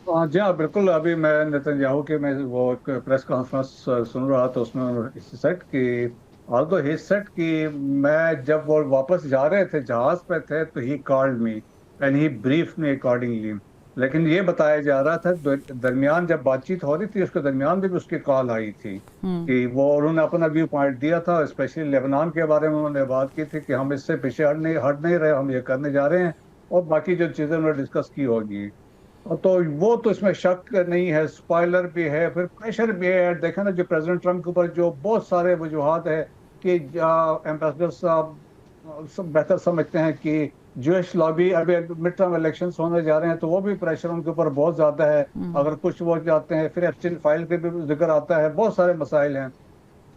जी हाँ, बिल्कुल। अभी मैं नेतन्याहू के मैं वो एक प्रेस कॉन्फ्रेंस सुन रहा था, उसमें उन्होंने सेट की, ऑल्दो ही सेट कि मैं जब वो वापस जा रहे थे जहाज पे थे तो he called me and he brief me accordingly. लेकिन ये बताया जा रहा था दरमियान जब बातचीत हो रही थी उसके दरमियान भी उसकी कॉल आई थी कि वो उन्होंने अपना व्यू पॉइंट दिया था, स्पेशली लेबनान के बारे में उन्होंने बात की थी कि हम इससे पीछे हट नहीं रहे, हम ये करने जा रहे हैं, और बाकी जो चीजें उन्होंने डिस्कस की होगी। तो वो तो इसमें शक नहीं है, स्पॉइलर भी है, फिर प्रेशर भी है। देखा ना जो प्रेसिडेंट ट्रम्प के ऊपर जो बहुत सारे वजूहात है कि एम्बेसडर साहब सब बेहतर समझते हैं कि जूश लॉबी, अभी मिड टर्म इलेक्शंस होने जा रहे हैं तो वो भी प्रेशर उनके ऊपर बहुत ज्यादा है। अगर कुछ वो जाते हैं फिर एप्स्टीन फाइल पे भी जिक्र आता है, बहुत सारे मसाइल हैं।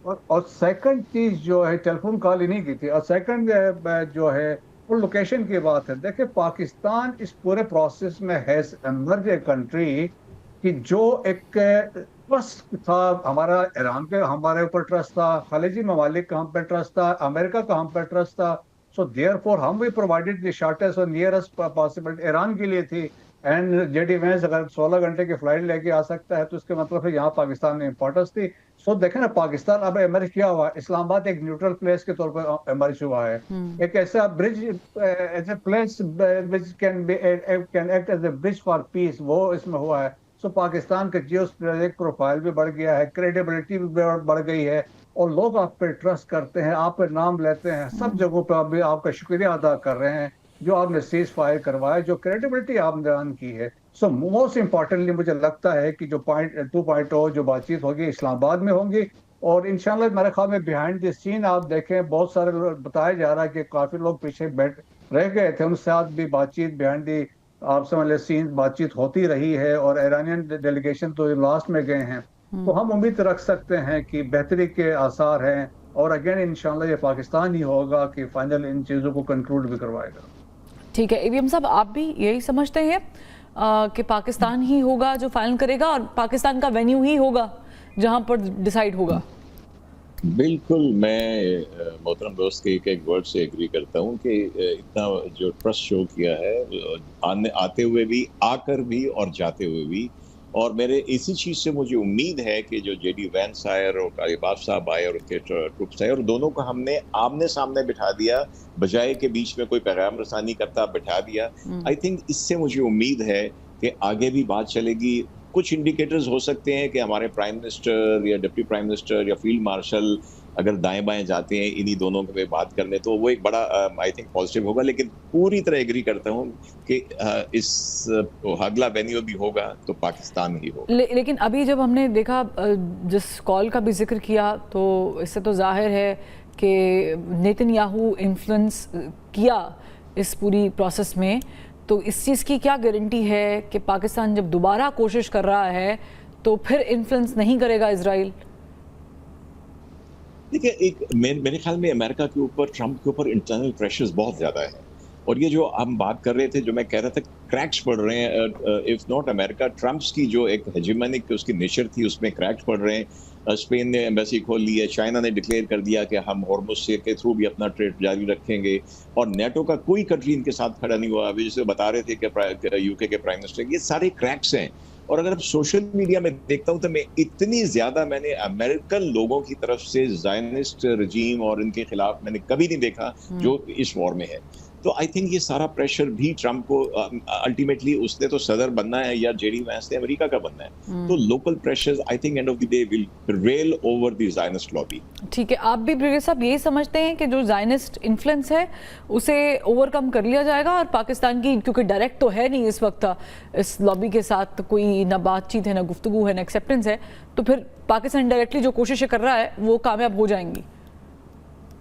और सेकंड चीज जो है, टेलीफोन कॉल इन्हीं की थी, और सेकंड जो है वो लोकेशन की बात है। देखिए पाकिस्तान इस पूरे प्रोसेस में है एमर्ज ए कंट्री कि जो एक ट्रस्ट था हमारा, ईरान के हमारे ऊपर ट्रस्ट था, खलीजी ममालिक का हम पे ट्रस्ट था, अमेरिका का हम पे ट्रस्ट था। सो देयर फॉर हम भी प्रोवाइडेड द शॉर्टेस्ट और नियरेस्ट पॉसिबल ईरान के लिए थी। एंड जेडी वेंस अगर 16 घंटे की फ्लाइट लेके आ सकता है तो इसके मतलब है यहाँ पाकिस्तान में इंपॉर्टेंस थी। सो देखें ना, पाकिस्तान अब एमर्ज किया हुआ है, इस्लामाबाद एक न्यूट्रल प्लेस के तौर पर एमर्ज हुआ है, हम्म। एक ऐसा bridge, as a place which can act as a bridge for peace, वो इसमें हुआ है। सो पाकिस्तान का जियो स्ट्रेटेजिक प्रोफाइल भी बढ़ गया है, क्रेडिबिलिटी भी बढ़ गई है, और लोग आप पे ट्रस्ट करते हैं, आप पे नाम लेते हैं, सब जगहों पे आप भी आपका शुक्रिया अदा कर रहे हैं जो आपने सीज फायर करवाया, जो क्रेडिबिलिटी आपने अर्न की है। सो मोस्ट इम्पोर्टेंटली मुझे लगता है कि जो पॉइंट 2.0 जो बातचीत होगी इस्लामाबाद में होंगी, और इंशाल्लाह मेरे ख्याल में बिहाइंड द सीन आप देखें बहुत सारे लोग बताया जा रहा है कि काफी लोग पीछे बैठ रह गए थे, उनके साथ भी बातचीत बिहाइंड द आप समझ ले सीन बातचीत होती रही है, और ईरानियन डेलीगेशन तो लास्ट में गए हैं। तो हम उम्मीद रख सकते हैं कि बेहतरी के आसार हैं, और अगेन इंशाल्लाह ये पाकिस्तान ही होगा कि फाइनल इन चीज़ों को कंक्लूड भी करवाएगा। ठीक है, एवीएम साहब, आप भी यही समझते हैं कि पाकिस्तान ही होगा जो फाइनल करेगा और पाकिस्तान का वेन्यू ही होगा जहां पर डिसाइड होगा? बिल्कुल, मैं मोहतरम दोस्त के एक वर्ड से एग्री करता हूँ कि इतना जो ट्रस्ट शो किया है, आने आते हुए भी, आकर भी और जाते हुए भी। और मेरे इसी चीज़ से मुझे उम्मीद है कि जो जेडी वैंस आए और कालीबाफ साहब आए और उनके ट्रुप्स आए, और दोनों को हमने आमने सामने बिठा दिया, बजाय के बीच में कोई पैगाम रसानी करता बिठा दिया। आई थिंक इससे मुझे उम्मीद है कि आगे भी बात चलेगी। कुछ इंडिकेटर्स हो सकते हैं कि हमारे प्राइम मिनिस्टर या डिप्टी प्राइम मिनिस्टर या फील्ड मार्शल अगर दाएं बाएं जाते हैं इन्हीं दोनों के बात करने, तो वो एक बड़ा आई थिंक पॉजिटिव होगा। लेकिन पूरी तरह एग्री करता हूँ कि इस अगला वेन्यू भी होगा तो पाकिस्तान ही होगा। लेकिन अभी जब हमने देखा, जिस कॉल का भी जिक्र किया, तो इससे तो जाहिर है कि नेतन्याहू इन्फ्लुएंस किया इस पूरी प्रोसेस में। तो इस चीज़ की क्या गारंटी है कि पाकिस्तान जब दोबारा कोशिश कर रहा है तो फिर इन्फ्लुएंस नहीं करेगा इजराइल? देखिए, एक मेरे ख्याल में अमेरिका के ऊपर, ट्रंप के ऊपर इंटरनल प्रेशर्स बहुत ज़्यादा है। और ये जो हम बात कर रहे थे, जो मैं कह रहा था, क्रैक्स पड़ रहे हैं, इफ नॉट अमेरिका, ट्रंप्स की जो एक हेजेमनिक उसकी नेचर थी उसमें क्रैक्स पड़ रहे हैं। स्पेन ने एम्बेसी खोल ली है, चाइना ने डिक्लेयर कर दिया कि हम हॉर्मुज़ के थ्रू भी अपना ट्रेड जारी रखेंगे, और नेटो का कोई कंट्री इनके साथ खड़ा नहीं हुआ। अभी जैसे बता रहे थे कि यूके के प्राइम मिनिस्टर, ये सारे क्रैक्स हैं। और अगर सोशल मीडिया में देखता हूं तो मैं इतनी ज्यादा मैंने अमेरिकन लोगों की तरफ से ज़ायनिस्ट रजीम और इनके खिलाफ मैंने कभी नहीं देखा जो इस वॉर में है। तो आई थिंक ये सारा प्रेशर भी ट्रंप को, अल्टीमेटली उसने तो सदर बनना है या जेडी वैंस ने अमेरिका का बनना है, तो local pressures I think end of the day will prevail over the Zionist lobby. ठीक है, आप भी ब्रिगेड साहब यही समझते हैं कि जो ज़ायनिस्ट इन्फ्लुएंस है उसे ओवरकम कर लिया जाएगा, और पाकिस्तान की, क्योंकि डायरेक्ट तो है नहीं इस वक्त इस लॉबी के साथ कोई ना बातचीत है, ना गुफ्तगू है, ना एक्सेप्टेंस है, तो फिर पाकिस्तान डायरेक्टली जो कोशिशें कर रहा है वो कामयाब हो जाएंगी?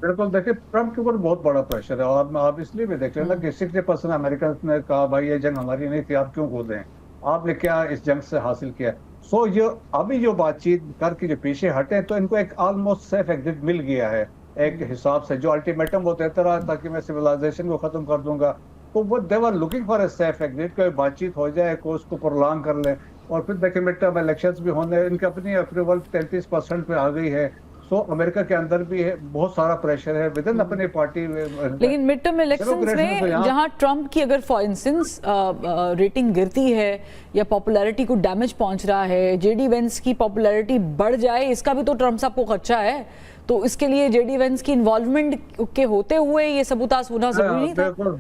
बिल्कुल। देखिए ट्रम्प के ऊपर बहुत बड़ा प्रेशर है, और आप इसलिए भी देख लेना कि 60% अमेरिकन ने कहा भाई ये जंग हमारी नहीं थी, आप क्यों कूदें, आपने क्या इस जंग से हासिल किया। सो ये अभी जो बातचीत करके जो पीछे हटे, तो इनको एक ऑलमोस्ट सेफ एग्जिट मिल गया है एक हिसाब से। जो अल्टीमेटम वो देता रहा था कि मैं सिविलाइजेशन को खत्म कर दूंगा, तो वो they were looking for a safe exit, कोई बातचीत हो जाए, को उसको प्रोलॉन्ग कर ले, और फिर देखिए मिड टर्म इलेक्शंस भी होने, इनकी अपनी अप्रूवल 33% पे आ गई है। सो अमेरिका के अंदर भी है, बहुत सारा प्रेशर है विद इन अपने पार्टी। लेकिन मिड टर्म इलेक्शंस में जहां ट्रंप की अगर फॉर इंस्टेंस रेटिंग गिरती है या पॉपुलैरिटी को डैमेज पहुंच रहा है, जेडी वेंस की पॉपुलैरिटी बढ़ जाए, इसका भी तो ट्रंप साहब को खर्चा है। तो इसके लिए जेडी वेंस की इन्वॉल्वमेंट के होते हुए ये सबूताज होना जरूरी नहीं था।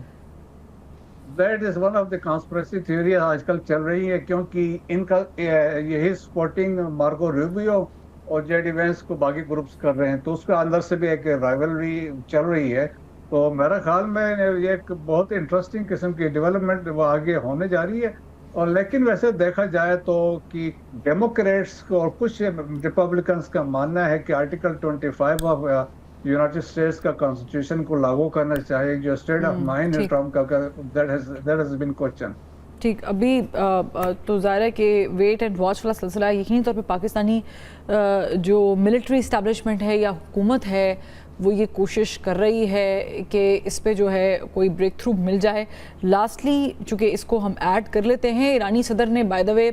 That is one of the conspiracy theory आजकल चल रही है, क्योंकि इनका यही सपोर्टिंग मार्को रूबियो और जेडी वेंस को बाकी ग्रुप्स कर रहे हैं, तो उसके अंदर से भी एक राइवलरी चल रही है। तो मेरा ख्याल में ये एक बहुत इंटरेस्टिंग किस्म की डेवलपमेंट वो आगे होने जा रही है। और लेकिन वैसे देखा जाए तो कि डेमोक्रेट्स और कुछ रिपब्लिकन्स का मानना है कि आर्टिकल 25 ऑफ यूनाइटेड स्टेट्स का कॉन्स्टिट्यूशन को लागू करना चाहिए, जो स्टेट ऑफ माइंड है ट्रम्प का, दैट हैज बीन क्वेश्चन। ठीक, अभी तो ज़ाहिर है कि वेट एंड वॉच वाला सिलसिला यकीनी तौर पे पाकिस्तानी जो मिलिट्री इस्टेब्लिशमेंट है या हुकूमत है वो ये कोशिश कर रही है कि इस पे जो है कोई ब्रेक थ्रू मिल जाए। लास्टली चूँकि इसको हम ऐड कर लेते हैं, ईरानी सदर ने बाय द वे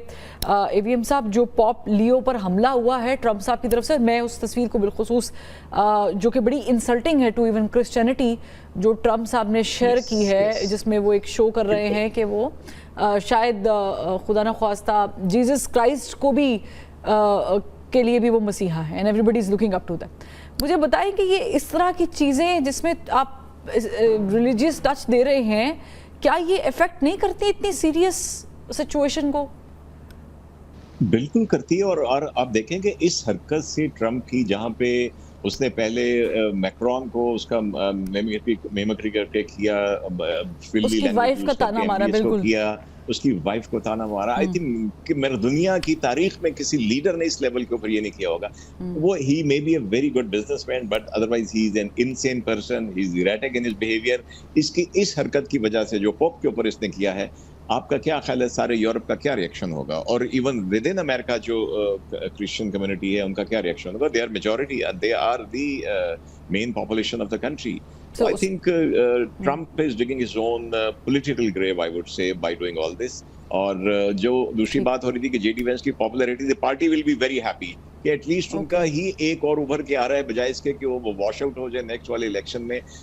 AVM साहब जो पॉप लियो पर हमला हुआ है ट्रंप साहब की तरफ से, मैं उस तस्वीर को बिलखुसूस जो कि बड़ी इंसल्टिंग है टू इवन क्रिश्चियनिटी, जो ट्रंप साहब ने शेयर की है, जिसमें वो एक शो कर रहे हैं कि वो शायद खुदा न ख्वास्ता जीसस क्राइस्ट को भी के लिए भी वो मसीहा है and everybody is looking up to that. मुझे बताएं कि ये इस तरह की चीज़ें जिसमें आप रिलीजियस टच दे रहे हैं, क्या ये इफेक्ट नहीं करती इतनी सीरियस सिचुएशन को? बिल्कुल करती है। और आप देखें कि इस हरकत से ट्रंप की, जहाँ पे उसने पहले मैक्रोन को उसका मेमक्री करके किया, उसकी वाइफ का ताना मारा, बिल्कुल किया, उसकी वाइफ को ताना मारा। आई थिंक कि मेरे दुनिया की तारीख में किसी लीडर ने इस लेवल के ऊपर ये नहीं किया होगा। वो he may be a very good businessman but otherwise he is an insane person, he is erratic in his behaviour. इसकी इस हरकत की वजह से जो पोप के ऊपर इसने किया है, आपका क्या ख्याल है सारे यूरोप का क्या रिएक्शन होगा? और इवन विद इन अमेरिका जो क्रिश्चियन कम्युनिटी है उनका क्या रिएक्शन होगा? They are majority, they are the main population of the country. So I think Trump is digging his own political grave, I would say, by doing all this. और जो दूसरी बात हो रही थी कि जेडी वेंस की popularity, the party will be very happy कि एटलीस्ट उनका ही एक और उभर के आ रहा है, बजाय इसके कि वो वॉश आउट हो जाए नेक्स्ट वाले इलेक्शन में।